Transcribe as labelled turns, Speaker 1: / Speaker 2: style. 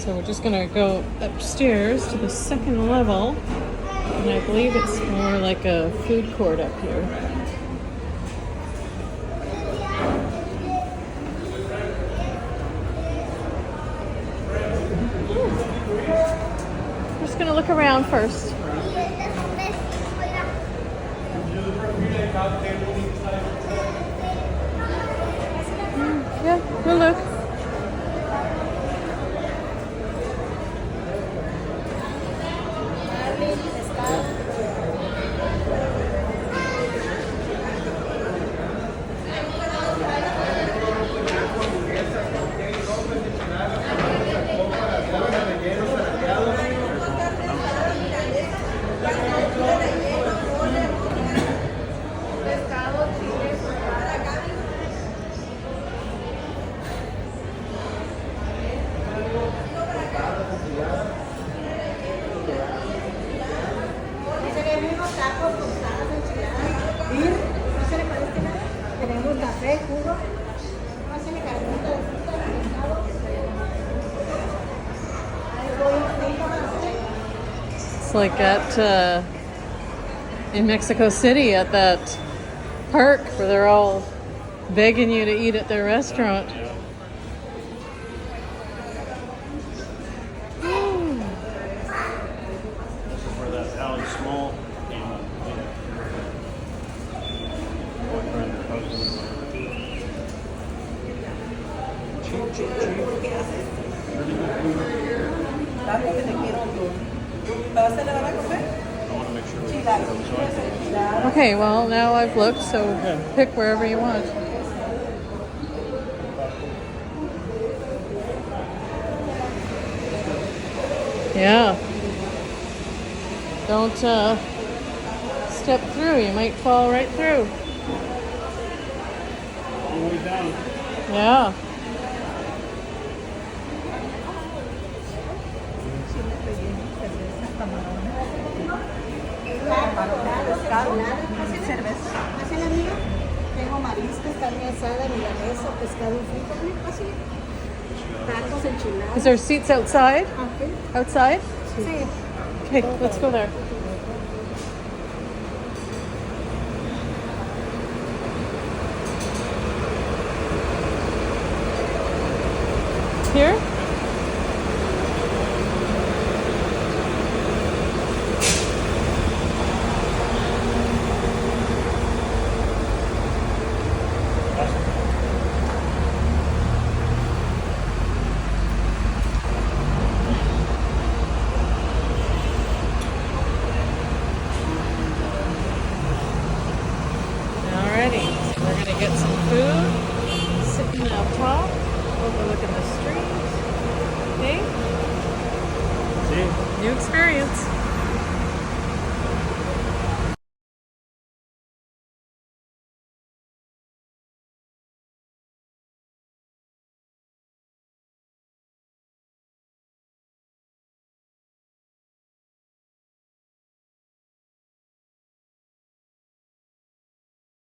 Speaker 1: So we're just gonna go upstairs to the second level, and I believe it's more like a food court up here. We're just gonna look around first. Yeah, we'll look. It's like at in Mexico City at that park where they're all begging you to eat at their restaurant.
Speaker 2: Where that alley small came up.
Speaker 1: Okay, well now I've looked, so pick wherever you want. Yeah. Don't step through, you might fall right through.
Speaker 2: All the way down.
Speaker 1: Yeah.
Speaker 3: Tengo mariscos, carne asada, milanesa, pescado frito, así. Tacos, enchiladas.
Speaker 1: Is there seats outside? Outside?
Speaker 3: Sí.
Speaker 1: Okay, let's go there. Here? Alrighty, so we're gonna get some food, sitting up top, overlooking the street. Okay?
Speaker 2: See?
Speaker 1: New experience.